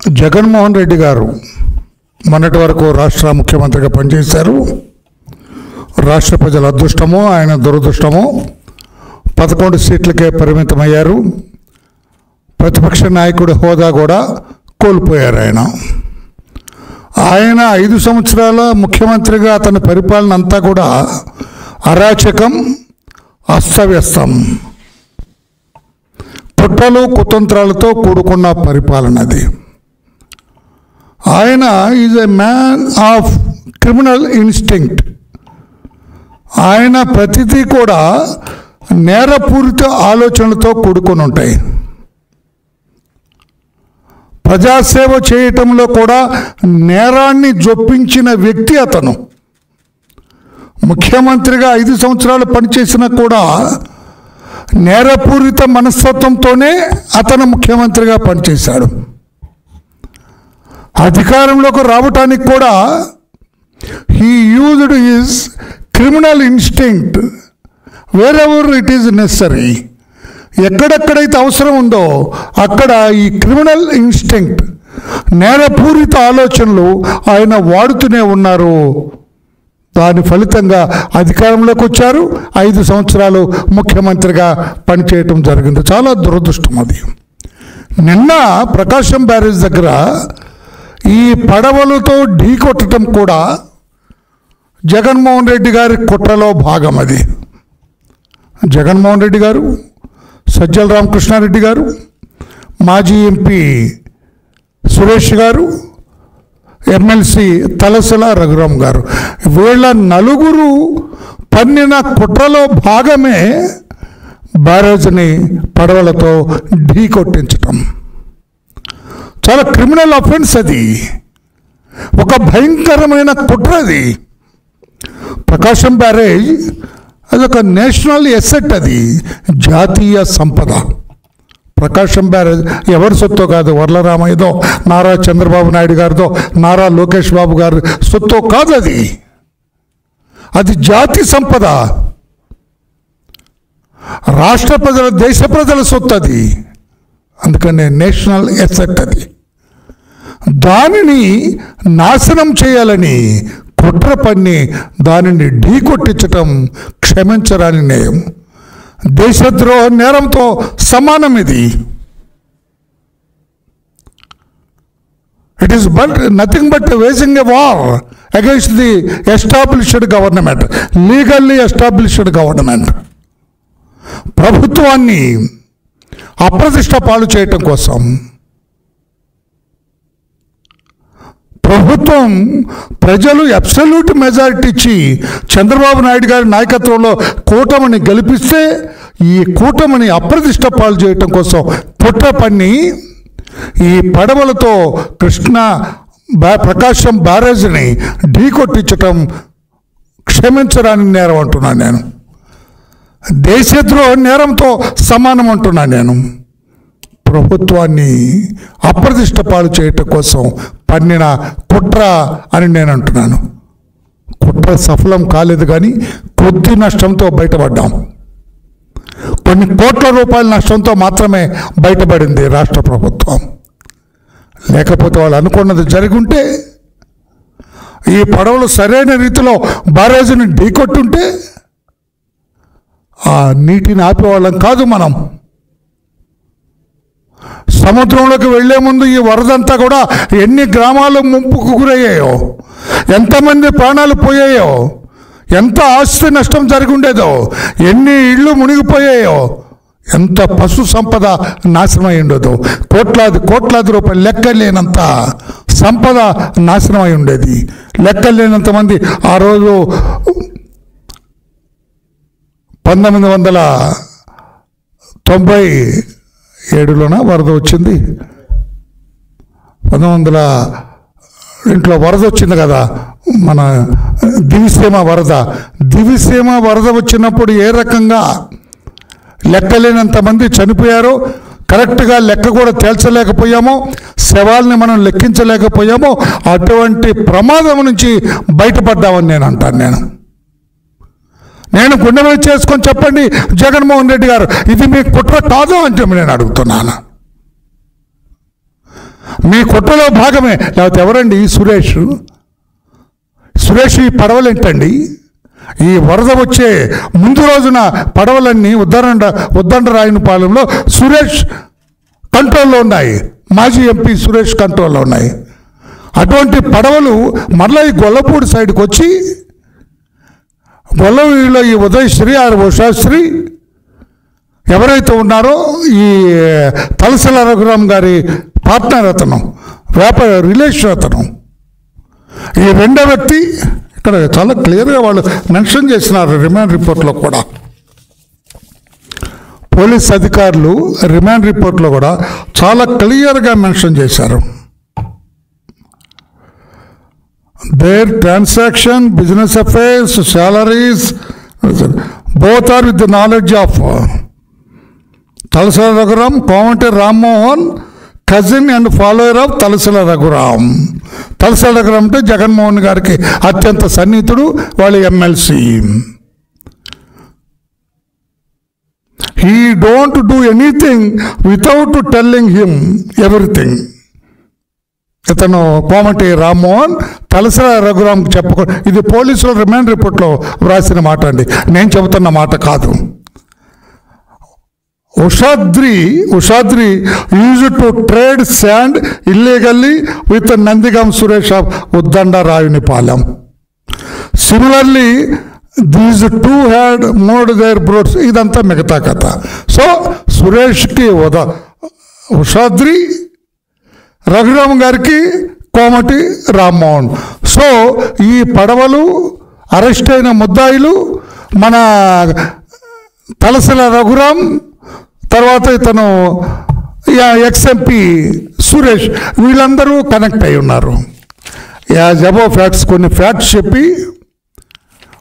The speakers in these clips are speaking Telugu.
జగన్మోహన్ రెడ్డి గారు మొన్నటి వరకు రాష్ట్ర ముఖ్యమంత్రిగా పనిచేశారు. రాష్ట్ర ప్రజల అదృష్టమో ఆయన దురదృష్టమో 11 సీట్లకే పరిమితమయ్యారు. ప్రతిపక్ష నాయకుడి హోదా కూడా కోల్పోయారు. ఆయన 5 సంవత్సరాల ముఖ్యమంత్రిగా అతని పరిపాలన అంతా కూడా అరాచకం, అస్తవ్యస్తం, కుట్రలు కుతంత్రాలతో కూడుకున్న పరిపాలన అది. ఆయన is a man of criminal instinct. ఆయన ప్రతిదీ కూడా నేరపూరిత ఆలోచనలతో కూడుకొని ఉంటాయి. ప్రజాసేవ చేయటంలో కూడా నేరాన్ని జొప్పించిన వ్యక్తి అతను. ముఖ్యమంత్రిగా 5 సంవత్సరాలు పనిచేసినా కూడా నేరపూరిత మనస్తత్వంతోనే అతను ముఖ్యమంత్రిగా పనిచేశాడు. అధికారంలోకి రావటానికి కూడా he used his criminal instinct wear ever it is necessary. ఎక్కడెక్కడైతే అవసరం ఉందో అక్కడ ఈ క్రిమినల్ ఇన్స్టింక్ట్, నేరపూరిత ఆలోచనలు ఆయన వాడుతూనే ఉన్నారు. దాని ఫలితంగా అధికారంలోకి వచ్చారు. 5 సంవత్సరాలు ముఖ్యమంత్రిగా పనిచేయటం జరిగింది. చాలా దురదృష్టం అది. నిన్న ప్రకాశం బ్యారేజ్ దగ్గర ఈ పడవలతో ఢీకొట్టడం కూడా జగన్మోహన్ రెడ్డి గారి కుట్రలో భాగం. అది జగన్మోహన్ రెడ్డి గారు, సజ్జల రామకృష్ణారెడ్డి గారు, మాజీ ఎంపీ సురేష్ గారు, ఎమ్మెల్సీ తలసల రఘురామ్ గారు, వీళ్ళ నలుగురు పన్నిన కుట్రలో భాగమే బ్యారేజ్ని పడవలతో ఢీకొట్టించటం. చాలా క్రిమినల్ అఫెన్స్ అది. ఒక భయంకరమైన కుట్ర అది. ప్రకాశం బ్యారేజ్ అదొక నేషనల్ ఎసెట్, అది జాతీయ సంపద. ప్రకాశం బ్యారేజ్ ఎవరి సొత్తో కాదు, వర్లరామయ్యదో, నారా చంద్రబాబు నాయుడు గారిదో, నారా లోకేష్ బాబు గారి సొత్తో కాదు. అది జాతి సంపద, రాష్ట్ర ప్రజల, దేశ ప్రజల సొత్తు అది. అందుకనే నేషనల్ ఎసెట్ అది. దానిని నాశనం చేయాలని కుట్ర పన్ని దానిని ఢీకొట్టించటం క్షమించరాని నేరం. దేశద్రోహ నేరంతో సమానం ఇది. It is but nothing but waging a war against the established government, legally established government. ప్రభుత్వాన్ని అప్రతిష్ట పాలు చేయటం కోసం ప్రభుత్వం, ప్రజలు అబ్సల్యూట్ మెజారిటీ ఇచ్చి చంద్రబాబు నాయుడు గారి నాయకత్వంలో కూటమిని గెలిపిస్తే ఈ కూటమిని అప్రతిష్ట పాలు చేయటం కోసం కుట్ర పన్ని ఈ పడవలతో ప్రకాశం బ్యారేజ్ని ఢీకొట్టించటం క్షమించరాని నేరం అంటున్నాను నేను. దేశద్రోహ నేరంతో సమానం అంటున్నాను నేను. ప్రభుత్వాన్ని అప్రతిష్ట పాలు చేయటం కోసం పన్నిన కుట్ర అని నేను అంటున్నాను. కుట్ర సఫలం కాలేదు, కానీ కొద్ది నష్టంతో బయటపడ్డాం. కొన్ని కోట్ల రూపాయల నష్టంతో మాత్రమే బయటపడింది రాష్ట్ర ప్రభుత్వం. లేకపోతే వాళ్ళు అనుకున్నది జరిగి ఉంటే, ఈ పడవలు సరైన రీతిలో బ్యారేజీని ఢీకొట్టుంటే ఆ నీటిని ఆపేవాళ్ళం కాదు మనం. సముద్రంలోకి వెళ్లే ముందు ఈ వరదంతా కూడా ఎన్ని గ్రామాలు ముంపుకు గురయ్యాయో, ఎంతమంది ప్రాణాలు పోయాయో, ఎంత ఆస్తి నష్టం జరిగి ఉండేదో, ఎన్ని ఇళ్ళు మునిగిపోయాయో, ఎంత పశు సంపద నాశనం అయి ఉండేదో, కోట్లాది రూపాయలు లెక్కలేనంత సంపద నాశనం అయి ఉండేది. లెక్కలేనంత మంది ఆ రోజు 1997లోన వరద వచ్చింది. 1902లో వరద వచ్చింది కదా, మన దివిసీమ వరద వచ్చినప్పుడు ఏ రకంగా లెక్కలేనంత మంది చనిపోయారో, కరెక్ట్గా లెక్క కూడా తేల్చలేకపోయామో, శవాల్ని మనం లెక్కించలేకపోయామో, అటువంటి ప్రమాదం నుంచి బయటపడ్డామని నేను అంటాను. నేను గుండె మీద చేసుకొని చెప్పండి జగన్మోహన్ రెడ్డి గారు, ఇది మీ కుట్ర కాదు అని చెప్పి నేను అడుగుతున్నాను. మీ కుట్రలో భాగమే. లేకపోతే ఎవరండి ఈ సురేష్? ఈ పడవలు ఏంటండి? ఈ వరద వచ్చే ముందు రోజున పడవలన్నీ ఉద్దండరాయునిపాలెంలో సురేష్ కంట్రోల్లో ఉన్నాయి. మాజీ ఎంపీ సురేష్ కంట్రోల్లో ఉన్నాయి. అటువంటి పడవలు మరలా ఈ గొల్లపూడి సైడ్కి వచ్చి గొల్లవీడిలో ఈ ఉదయశ్రీ ఉషాశ్రీ ఎవరైతే ఉన్నారో ఈ తలసల రఘురాం గారి పార్ట్నర్, అతను వ్యాపార రిలేషన్, అతను ఈ రెండో వ్యక్తి ఇక్కడ చాలా క్లియర్గా వాళ్ళు మెన్షన్ చేసినారు రిమాండ్ రిపోర్ట్లో కూడా. పోలీస్ అధికారులు రిమాండ్ రిపోర్ట్లో కూడా చాలా క్లియర్గా మెన్షన్ చేశారు. Their transaction, business affairs, salaries both are with the knowledge of Talasila Raghuram, Komati Rammohan, cousin and follower of Talasila Raghuram. Talasila Raghuram అంటే జగన్మోహన్ గారికి అత్యంత సన్నిహితుడు, వాళ్ళ MLC. He don't do anything without telling him everything. ఇతను కోమటి రామ్మోహన్ తలసల రఘురాం ఇది పోలీసుల రిమాండ్ రిపోర్ట్లో వ్రాసిన మాట అండి, నేను చెబుతున్న మాట కాదు. Ushadri used to trade sand illegally with Nandigam Suresh of Uddandarayunipalem. Similarly these two had mode their broads. ఇదంతా మిగతా కథ. సో సురేష్కి ఉషాద్రి, రఘురాం గారికి కోమటి రామ్మోహన్. సో ఈ పడవలు అరెస్ట్ అయిన ముద్దాయిలు మన తలసల రఘురాం, తర్వాత ఇతను ఎక్స్ఎంపీ సురేష్, వీళ్ళందరూ కనెక్ట్ అయి ఉన్నారు. యాజ్ అబౌవ్ ఫ్యాక్ట్స్, కొన్ని ఫ్యాక్ట్స్ చెప్పి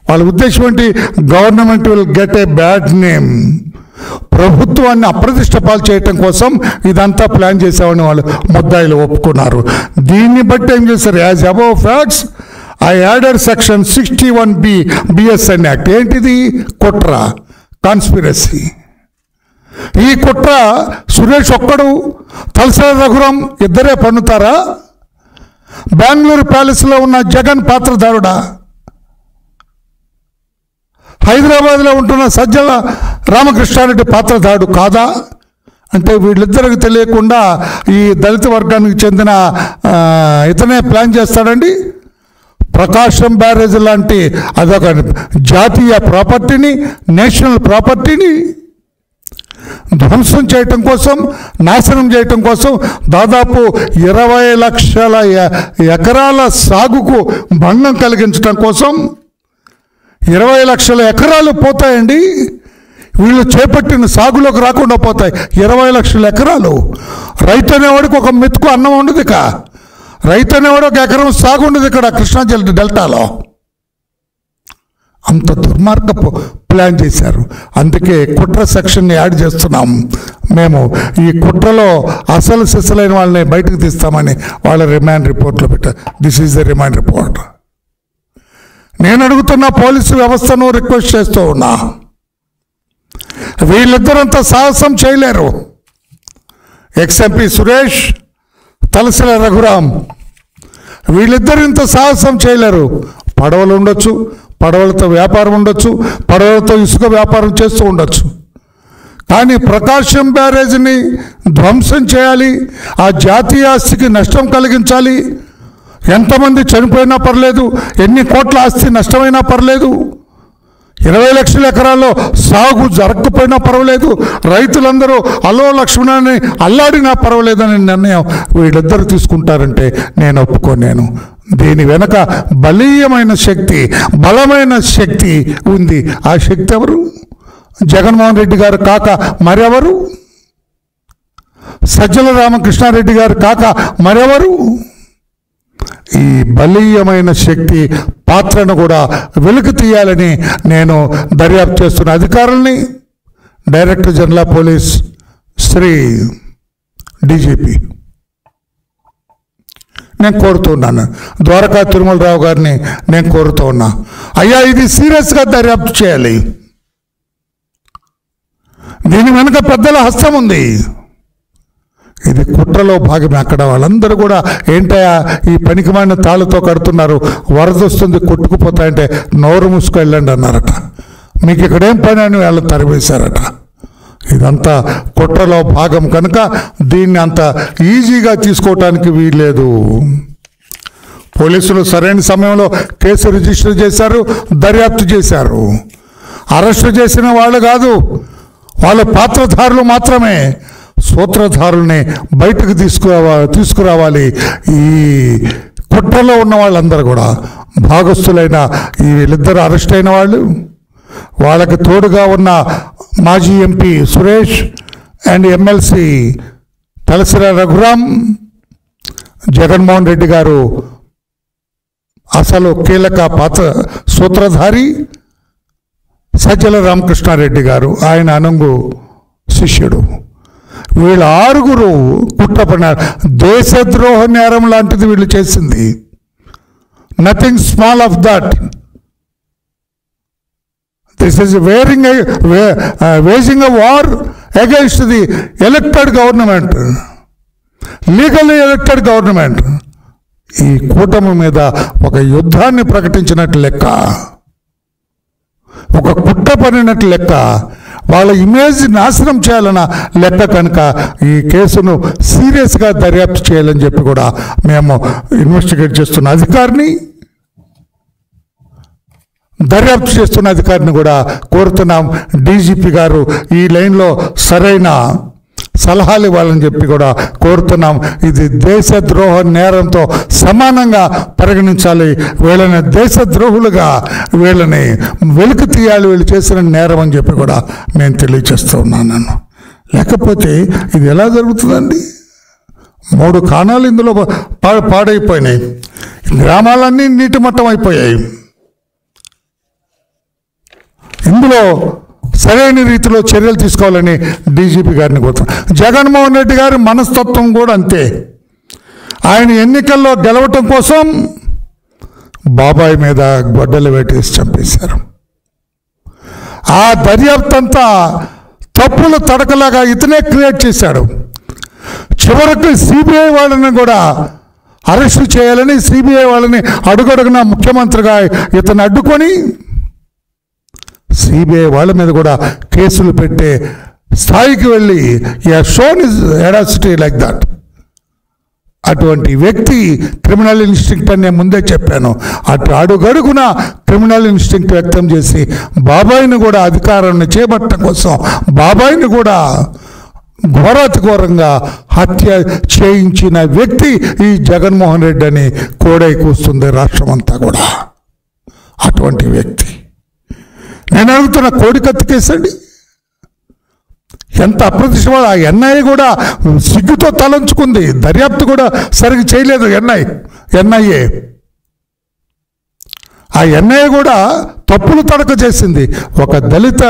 వాళ్ళ ఉద్దేశం ఏంటి? Government will get a bad name. ప్రభుత్వాన్ని అప్రతిష్ట పాలు చేయటం కోసం ఇదంతా ప్లాన్ చేసామని వాళ్ళు ముద్దాయిలు ఒప్పుకున్నారు. దీన్ని బట్టి ఏం చేశారు? As above facts I added section 61B BSN act. ఏంటిది? కుట్ర, కాన్స్పిరసీ. ఈ కుట్ర సురేష్ ఒక్కడు, తలసల రఘురాం ఇద్దరే పన్నుతారా? బెంగళూరు ప్యాలెస్లో ఉన్న జగన్ పాత్రధారుడా? హైదరాబాద్లో ఉంటున్న సజ్జల రామకృష్ణారెడ్డి పాత్రధారుడు కాదా? అంటే వీళ్ళిద్దరికి తెలియకుండా ఈ దళిత వర్గానికి చెందిన ఇతనే ప్లాన్ చేస్తాడండి. ప్రకాశం బ్యారేజ్ లాంటి అదొక జాతీయ ప్రాపర్టీని, నేషనల్ ప్రాపర్టీని ధ్వంసం చేయటం కోసం, నాశనం చేయటం కోసం దాదాపు 20 లక్షల ఎకరాల సాగుకు భంగం కలిగించడం కోసం 20 లక్షల ఎకరాలు పోతాయండి. వీళ్ళు చేపట్టిన సాగులోకి రాకుండా పోతాయి 20 లక్షల ఎకరాలు. రైతు అనేవాడికి ఒక మెతుకు అన్నం ఉండదు. ఇక రైతు అనేవాడు ఒక ఎకరం సాగు ఉండదు ఇక్కడ కృష్ణా డెల్టాలో. అంత దుర్మార్గపు ప్లాన్ చేశారు. అందుకే కుట్ర సెక్షన్ని యాడ్ చేస్తున్నాం మేము. ఈ కుట్రలో అసలు సిసలైన వాళ్ళని బయటకు తీస్తామని వాళ్ళ రిమాండ్ రిపోర్ట్లో పెట్టారు. This is the remand report. నేను అడుగుతున్న పోలీసు వ్యవస్థను రిక్వెస్ట్ చేస్తూ ఉన్నా, వీళ్ళిద్దరంతా సాహసం చేయలేరు. ఎక్స్ఎంపీ సురేష్, తలసల రఘురాం, వీళ్ళిద్దరు ఇంత సాహసం చేయలేరు. పడవలు ఉండొచ్చు, పడవలతో వ్యాపారం ఉండొచ్చు, పడవలతో ఇసుక వ్యాపారం చేస్తూ ఉండొచ్చు. కానీ ప్రకాశం బ్యారేజ్ని ధ్వంసం చేయాలి, ఆ జాతీయ ఆస్తికి నష్టం కలిగించాలి. ఎంతమంది చనిపోయినా పర్లేదు, ఎన్ని కోట్ల ఆస్తి నష్టమైనా పర్లేదు, 20 లక్షల ఎకరాల్లో సాగు జరగకపోయినా పర్వాలేదు, రైతులందరూ అల్లో లక్ష్మణాన్ని అల్లాడినా పర్వాలేదని నిర్ణయం వీళ్ళిద్దరు తీసుకుంటారంటే నేను ఒప్పుకోలేను. దీని వెనక బలీయమైన శక్తి, బలమైన శక్తి ఉంది. ఆ శక్తి ఎవరు? జగన్మోహన్ రెడ్డి గారు కాక మరెవరు? సజ్జల రామకృష్ణారెడ్డి గారు కాక మరెవరు? ఈ బలీయమైన శక్తి పాత్రను కూడా వెలికి తీయాలని నేను దర్యాప్తు చేస్తున్న అధికారుల్ని, director general of police Shri DGP నేను కోరుతున్నాను. ద్వారకా తిరుమలరావు గారిని నేను కోరుతూ ఉన్నా, అయ్యా ఇది సీరియస్గా దర్యాప్తు చేయాలి. దీని వెనుక పెద్దల హస్తం ఉంది. ఇది కుట్రలో భాగమే. అక్కడ వాళ్ళందరూ కూడా ఏంటయ్యా ఈ పనికిమాలిన తాళ్ళతో కడుతున్నారు, వరద వస్తుంది కొట్టుకుపోతాయంటే నోరు మూసుకు వెళ్ళండి అన్నారట. మీకు ఇక్కడేం పని అని వాళ్ళు తరివేశారట. ఇదంతా కుట్రలో భాగం కనుక దీన్ని అంత ఈజీగా తీసుకోవటానికి వీల్లేదు. పోలీసులు సరైన సమయంలో కేసు రిజిస్టర్ చేశారు, దర్యాప్తు చేశారు. అరెస్టు చేసిన వాళ్ళు కాదు, వాళ్ళ పాత్రధారులు మాత్రమే. సూత్రధారుల్ని బయటకు తీసుకురావాలి. ఈ కుట్రలో ఉన్న వాళ్ళందరూ కూడా భాగస్థులైన ఈ వీళ్ళిద్దరు అరెస్ట్ అయిన వాళ్ళు, వాళ్ళకి తోడుగా ఉన్న మాజీ MP Suresh and MLC Talasila Raghuram, Jaganmohan Reddy garu అసలు కీలక సూత్రధారి, సజ్జల రామకృష్ణారెడ్డి గారు ఆయన అనుంగు శిష్యుడు. వీళ్ళ 6 కుట్రపడినారు. దేశద్రోహ నేరం లాంటిది వీళ్ళు చేసింది. Nothing small of that. This is waging a war against the elected government, legally elected government. ఈ కూటమి మీద ఒక యుద్ధాన్ని ప్రకటించినట్టు లెక్క, ఒక కుట్ర పడినట్టు లెక్క, వాళ్ళ ఇమేజ్ నాశనం చేయాలన్న లెక్క. కనుక ఈ కేసును సీరియస్గా దర్యాప్తు చేయాలని చెప్పి కూడా మేము ఇన్వెస్టిగేట్ చేస్తున్న అధికారిని, దర్యాప్తు చేస్తున్న అధికారిని కూడా కోరుతున్నాం. డీజీపీ గారు ఈ లైన్లో సరైన సలహాలు ఇవ్వాలని చెప్పి కూడా కోరుతున్నాం. ఇది దేశద్రోహ నేరంతో సమానంగా పరిగణించాలి. వీళ్ళని దేశద్రోహులుగా వీళ్ళని వెలికి తీయాలి, వీళ్ళు చేసిన నేరం అని చెప్పి కూడా నేను తెలియచేస్తూ ఉన్నాను. లేకపోతే ఇది ఎలా జరుగుతుందండి? 3 కాణాలు ఇందులో పాడైపోయినాయి, గ్రామాలన్నీ నీటి మట్టం అయిపోయాయి. ఇందులో సరైన రీతిలో చర్యలు తీసుకోవాలని డీజీపీ గారిని కోరుతున్నాం. జగన్మోహన్ రెడ్డి గారి మనస్తత్వం కూడా అంతే. ఆయన ఎన్నికల్లో గెలవటం కోసం బాబాయ్ మీద గొడ్డలు వేటేసి చంపేశారు. ఆ దర్యాప్తు అంతా తప్పుల తడకలాగా ఇతనే క్రియేట్ చేశాడు. చివరికి సిబిఐ వాళ్ళని కూడా అరెస్టు చేయాలని సిబిఐ వాళ్ళని అడుగడుగున ముఖ్యమంత్రిగా ఇతను అడ్డుకొని సిబిఐ వాళ్ళ మీద కూడా కేసులు పెట్టే స్థాయికి వెళ్ళి shown is audacity like that. అటువంటి వ్యక్తి క్రిమినల్ ఇన్స్టింక్ట్ అని నేను ముందే చెప్పాను. అడుగడుగున క్రిమినల్ ఇన్స్టింక్ట్ వ్యక్తం చేసి బాబాయిని కూడా అధికారాన్ని చేపట్టడం కోసం బాబాయిని కూడా ఘోరాతి ఘోరంగా హత్య చేయించిన వ్యక్తి ఈ జగన్మోహన్ రెడ్డి అని కోడై కూస్తుంది రాష్ట్రం అంతా కూడా. అటువంటి వ్యక్తి నేను అడుగుతున్న కోడికత్తి కేసండి, ఎంత అప్రతిష్టవాడు. ఆ ఎన్ఐఏ కూడా సిగ్గుతో తలంచుకుంది, దర్యాప్తు కూడా సరిగ్గా చేయలేదు ఎన్ఐఏ. ఆ ఎన్ఐఏ కూడా తప్పులు తడక చేసింది. ఒక దళిత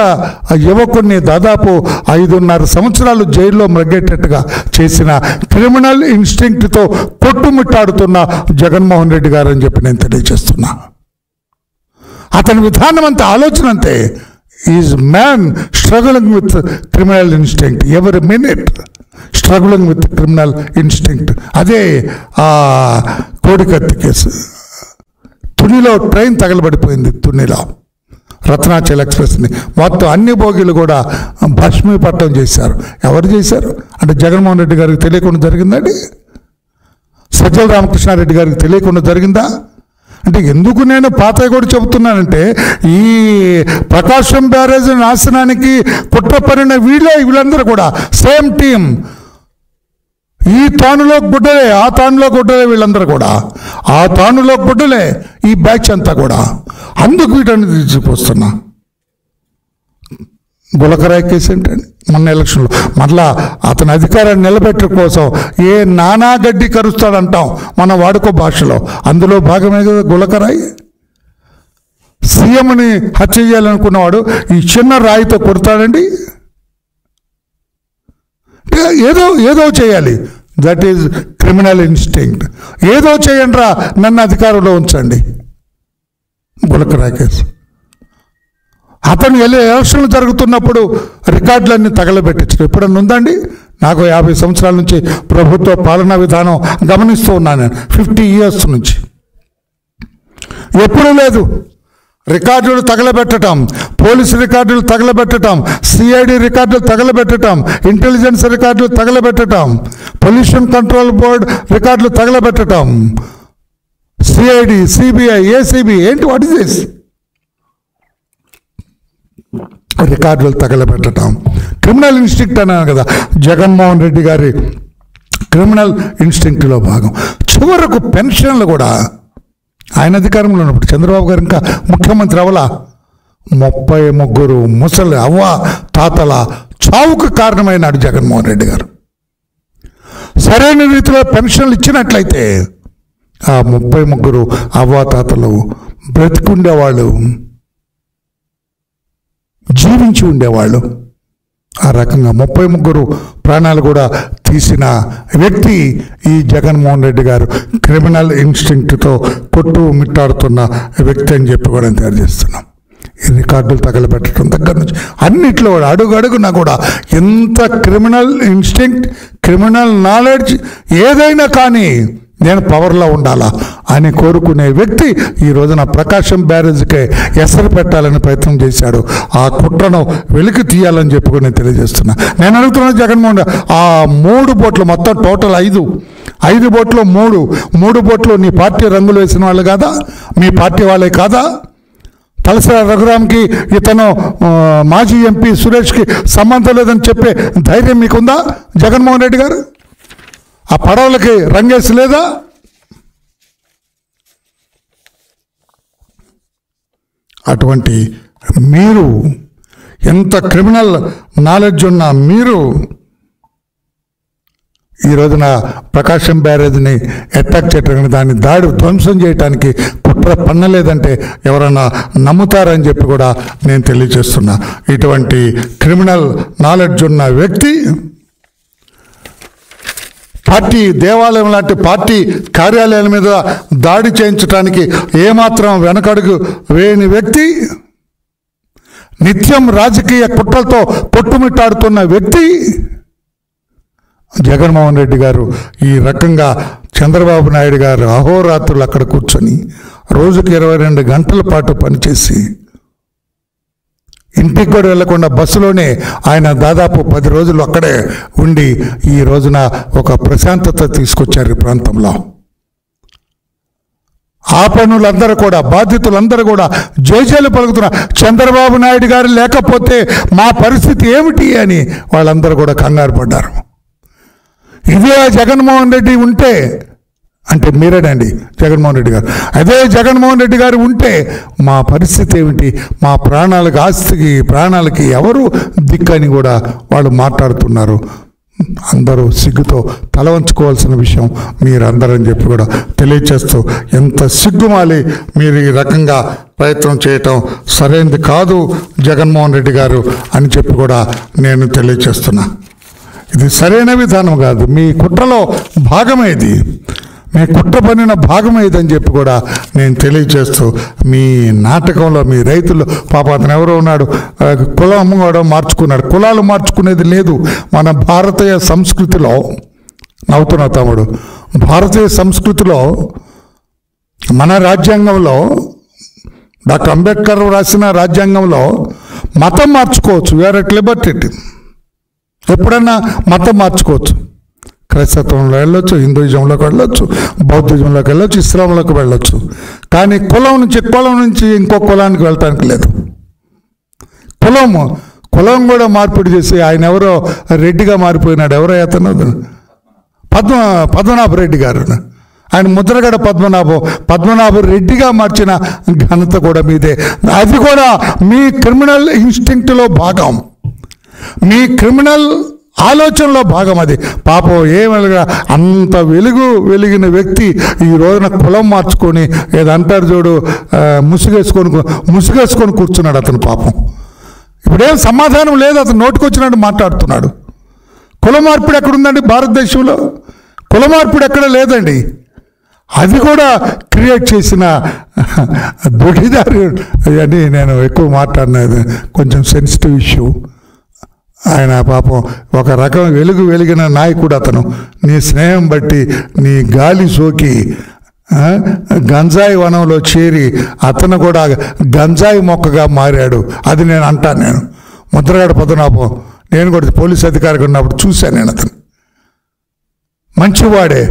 యువకుడిని దాదాపు 5.5 సంవత్సరాలు జైల్లో మృగేటట్టుగా చేసిన క్రిమినల్ ఇన్స్టింక్ట్తో కొట్టుమిట్టాడుతున్న జగన్మోహన్ రెడ్డి గారు అని చెప్పి నేను తెలియజేస్తున్నా. అతని విధానం అంతా, ఆలోచన అంతే. Is man struggling with criminal instinct, every minute struggling with criminal instinct. అదే ఆ కోడికత్తి కేసు. తునిలో ట్రైన్ తగలబడిపోయింది, తునిలో రత్నాచల్ ఎక్స్ప్రెస్ని మొత్తం అన్ని బోగీలు కూడా భస్మీపట్నం చేశారు. ఎవరు చేశారు అంటే జగన్మోహన్ రెడ్డి గారికి తెలియకుండా జరిగిందండి? సజ్జల రామకృష్ణారెడ్డి గారికి తెలియకుండా జరిగిందా? అంటే ఎందుకు నేను పాతయ్య కూడా చెబుతున్నానంటే, ఈ ప్రకాశం బ్యారేజ్ నాశనానికి కుట్రపడిన వీళ్ళందరూ కూడా సేమ్ టీం. ఈ తానులో గుడ్డలే, ఆ తానులో గుడ్డలే, వీళ్ళందరూ కూడా ఆ తానులో గుడ్డలే ఈ బ్యాచ్ అంతా కూడా. అందుకు వీటన్ని తీసుకొస్తున్నా. గులకరాయి కేసు ఏంటండి? మొన్న ఎలక్షన్లో మళ్ళా అతని అధికారాన్ని నిలబెట్టడం కోసం ఏ నానా గడ్డి కరుస్తాడంటాం మన వాడుకో భాషలో. అందులో భాగమే కదా గులకరాయి. సీఎంని హత్య చేయాలనుకున్నవాడు ఈ చిన్న రాయితో కొడతాడండి. ఏదో చేయాలి. That is criminal instinct. ఏదో చేయండి రా, నన్ను అధికారంలో ఉంచండి. గులకరాయి కేసు. అతను ఎలక్షన్లు జరుగుతున్నప్పుడు రికార్డులన్నీ తగలబెట్టించడం ఎప్పుడన్నా ఉందండి? నాకు 50 సంవత్సరాల నుంచి ప్రభుత్వ పాలనా విధానం గమనిస్తూ ఉన్నాను నేను. 50 years నుంచి ఎప్పుడూ లేదు. రికార్డులు తగలబెట్టడం, పోలీసు రికార్డులు తగలబెట్టడం, సిఐడి రికార్డులు తగలబెట్టడం, ఇంటెలిజెన్స్ రికార్డులు తగలబెట్టడం, పొల్యూషన్ కంట్రోల్ బోర్డ్ రికార్డులు తగలబెట్టడం, సిఐడి, సిబిఐ, ఏసీబీ, ఏంటి వాట్ ఇస్ దిస్? రికార్డులు తగలబెట్టడం. క్రిమినల్ ఇన్స్టింక్ట్ అన్నాను కదా, జగన్మోహన్ రెడ్డి గారి క్రిమినల్ ఇన్స్టింక్ట్లో భాగం. చివరకు పెన్షన్లు కూడా ఆయన అధికారంలో ఉన్నప్పుడు, చంద్రబాబు గారు ఇంకా ముఖ్యమంత్రి అవలా, 33 ముసలి అవ్వ తాతల చావుకు కారణమైనాడు జగన్మోహన్ రెడ్డి గారు. సరైన రీతిలో పెన్షన్లు ఇచ్చినట్లయితే ఆ 33 అవ్వాతాతలు బ్రతికుండేవాళ్ళు, జీవించి ఉండేవాళ్ళు. ఆ రకంగా 33 ప్రాణాలు కూడా తీసిన వ్యక్తి ఈ జగన్మోహన్ రెడ్డి గారు. క్రిమినల్ ఇన్స్టింక్ట్తో కొట్టు మిట్టాడుతున్న వ్యక్తి అని చెప్పి కూడా తయారు చేస్తున్నాం. ఈ రికార్డులు తగలబెట్టడం దగ్గర నుంచి అన్నిట్లో కూడా అడుగడుగునా కూడా ఎంత క్రిమినల్ ఇన్స్టింక్ట్, క్రిమినల్ నాలెడ్జ్ ఏదైనా కానీ నేను పవర్లో ఉండాలా అని కోరుకునే వ్యక్తి ఈ రోజున ప్రకాశం బ్యారేజ్కే ఎసరు పెట్టాలని ప్రయత్నం చేశాడు. ఆ కుట్రను వెలికి తీయాలని చెప్పుకొని నేను తెలియజేస్తున్నా. నేను అడుగుతున్నాను జగన్మోహన్, ఆ 3 బోట్లు మొత్తం టోటల్ 5 బోట్లు, 3 బోట్లు నీ పార్టీ రంగులు వేసిన వాళ్ళు కాదా? మీ పార్టీ వాళ్ళే కాదా? తలసాని రఘురామ్కి ఇతను మాజీ ఎంపీ సురేష్కి సంబంధం లేదని చెప్పే ధైర్యం మీకుందా జగన్మోహన్ రెడ్డి గారు? ఆ పడవలకి రంగేసి లేదా? అటువంటి మీరు, ఎంత క్రిమినల్ నాలెడ్జ్ ఉన్న మీరు ఈ రోజున ప్రకాశం బ్యారేజ్ని అటాక్ చేయడానికి, దాన్ని ధ్వంసం చేయడానికి కుట్ర పన్నలేదంటే ఎవరన్నా నమ్ముతారని చెప్పి కూడా నేను తెలియజేస్తున్నా. ఇటువంటి క్రిమినల్ నాలెడ్జ్ ఉన్న వ్యక్తి పార్టీ దేవాలయం లాంటి పార్టీ కార్యాలయాల మీద దాడి చేయించడానికి ఏమాత్రం వెనకడుగు వేయని వ్యక్తి, నిత్యం రాజకీయ కుట్రలతో కొట్టుమిట్టాడుతున్న వ్యక్తి జగన్మోహన్ రెడ్డి గారు. ఈ రకంగా చంద్రబాబు నాయుడు గారు అహోరాత్రులు అక్కడ కూర్చొని రోజుకి 22 గంటల పాటు పనిచేసి ఇంటికి కూడా వెళ్లకుండా బస్సులోనే ఆయన దాదాపు 10 రోజులు అక్కడే ఉండి ఈ రోజున ఒక ప్రశాంతత తీసుకొచ్చారు ఈ ప్రాంతంలో. ఆ పనులందరూ కూడా, బాధితులందరూ కూడా జైజేలు పలుకుతున్నారు. చంద్రబాబు నాయుడు గారు లేకపోతే మా పరిస్థితి ఏమిటి అని వాళ్ళందరూ కూడా కంగారు పడ్డారు. ఇదే జగన్మోహన్ రెడ్డి ఉంటే, అంటే మీరేనండి జగన్మోహన్ రెడ్డి గారు, అదే జగన్మోహన్ రెడ్డి గారు ఉంటే మా పరిస్థితి ఏమిటి, మా ప్రాణాలకి, ఆస్తికి, ప్రాణాలకి ఎవరు దిక్కని కూడా వాళ్ళు మాట్లాడుతున్నారు. అందరూ సిగ్గుతో తల వంచుకోవాల్సిన విషయం మీరందరని చెప్పి కూడా తెలియచేస్తూ, ఎంత సిగ్గుమాలి మీరు ఈ రకంగా ప్రయత్నం చేయటం సరైనది కాదు జగన్మోహన్ రెడ్డి గారు అని చెప్పి కూడా నేను తెలియచేస్తున్నా. ఇది సరైన విధానం కాదు. మీ కుట్రలో భాగమేది, మీ కుట్ర పనిన భాగమేదని చెప్పి కూడా నేను తెలియజేస్తూ, మీ నాటకంలో మీ రైతులు పాప అతను ఎవరో ఉన్నాడు, కులం కూడా మార్చుకున్నాడు. కులాలు మార్చుకునేది లేదు మన భారతీయ సంస్కృతిలో. నవ్వుతున్నా తమ్ముడు, భారతీయ సంస్కృతిలో మన రాజ్యాంగంలో, డాక్టర్ అంబేద్కర్ రాసిన రాజ్యాంగంలో మతం మార్చుకోవచ్చు. We are at liberty. ఎప్పుడన్నా మతం మార్చుకోవచ్చు. క్రైస్తవంలో వెళ్ళొచ్చు, హిందూయిజంలోకి వెళ్ళొచ్చు, బౌద్ధిజంలోకి వెళ్ళొచ్చు, ఇస్లాంలోకి వెళ్ళొచ్చు. కానీ కులం నుంచి ఇంకో కులానికి వెళ్ళటానికి లేదు. కులం కూడా మార్పిడి చేసి ఆయన ఎవరో రెడ్డిగా మారిపోయినాడు. ఎవరో అతను పద్మనాభ రెడ్డి గారు, ఆయన ముద్రగడ పద్మనాభ రెడ్డిగా మార్చిన ఘనత కూడా మీదే. అది కూడా మీ క్రిమినల్ ఇన్స్టింక్ట్లో భాగం, మీ క్రిమినల్ ఆలోచనలో భాగం. అది పాపం ఏమనగా అంత వెలిగిన వ్యక్తి ఈ రోజున కులం మార్చుకొని ఏదంటారు చూడు, ముసుగేసుకొని కూర్చున్నాడు అతను. పాపం ఇప్పుడేం సమాధానం లేదు, అతను నోటుకొచ్చినట్టు మాట్లాడుతున్నాడు. కుల మార్పిడి ఎక్కడుందండి భారతదేశంలో? కుల మార్పిడి ఎక్కడ లేదండి. అది కూడా క్రియేట్ చేసిన దొడిదారి అని నేను ఎక్కువ మాట్లాడినది, కొంచెం సెన్సిటివ్ ఇష్యూ. ఆయన పాపం ఒక రకం వెలిగిన నాయకుడు అతను. నీ స్నేహం బట్టి నీ గాలి సోకి గంజాయి వనంలో చేరి అతను కూడా గంజాయి మొక్కగా మారాడు. అది నేను అంటాను. నేను ముద్రగడ పద్మనాభం, నేను కూడా పోలీస్ అధికారిగా ఉన్నప్పుడు చూశాను. నేను అతను మంచివాడే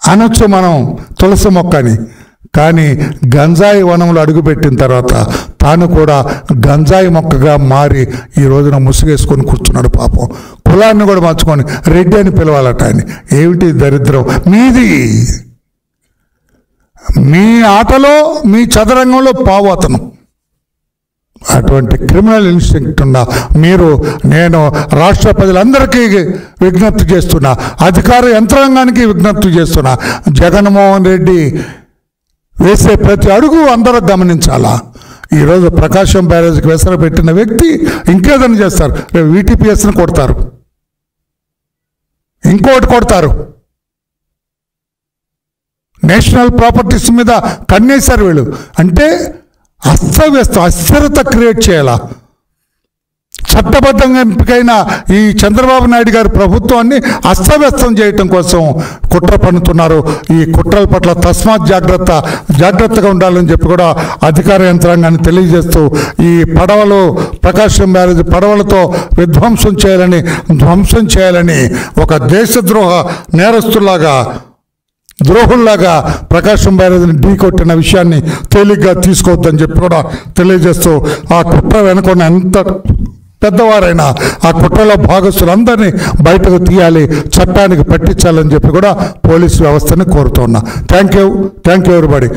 అనొచ్చు మనం తులసి మొక్కని, కానీ గంజాయి వనంలో అడుగుపెట్టిన తర్వాత తాను కూడా గంజాయి మొక్కగా మారి ఈ రోజున ముసుగేసుకొని కూర్చున్నాడు. పాపం కులాన్ని కూడా మార్చుకొని రెడ్డి అని పిలవాలట ఆయన. ఏమిటి దరిద్రం మీది? మీ ఆటలో మీ చదరంగంలో పావు అతను. అటువంటి క్రిమినల్ ఇన్స్టింక్ట్ ఉన్న మీరు, నేను రాష్ట్ర ప్రజలందరికీ విజ్ఞప్తి చేస్తున్నా, అధికార యంత్రాంగానికి విజ్ఞప్తి చేస్తున్నా, జగన్మోహన్ రెడ్డి వేసే ప్రతి అడుగు అందరూ గమనించాలా. ఈరోజు ప్రకాశం బ్యారేజ్కి వెసర పెట్టిన వ్యక్తి ఇంకేదైనా చేస్తారు, VTPSని కొడతారు, ఇంకోటి కొడతారు. నేషనల్ ప్రాపర్టీస్ మీద కన్నేశారు వీళ్ళు. అంటే అస్థిరత క్రియేట్ చేయాలా. చట్టబద్ధంగా ఎంపికైన ఈ చంద్రబాబు నాయుడు గారి ప్రభుత్వాన్ని అస్తవ్యస్తం చేయటం కోసం కుట్ర పన్నుతున్నారు. ఈ కుట్రల పట్ల తస్మాత్ జాగ్రత్తగా ఉండాలని చెప్పి కూడా అధికార యంత్రాంగాన్ని తెలియజేస్తూ, ఈ పడవలు ప్రకాశం బ్యారేజ్ పడవలతో ధ్వంసం చేయాలని ఒక దేశద్రోహ నేరస్తులాగా, ద్రోహుల్లాగా ప్రకాశం బ్యారేజ్ని ఢీకొట్టిన విషయాన్ని తేలిగ్గా తీసుకోవద్దని చెప్పి కూడా తెలియజేస్తూ, ఆ కుట్ర వెనుకున్న ఎంత పెద్దవారైనా ఆ కుట్రలో భాగస్తులందరినీ బయటకు తీయాలి, చట్టానికి పట్టించాలని చెప్పి కూడా పోలీసు వ్యవస్థని కోరుతున్నా. Thank you everybody.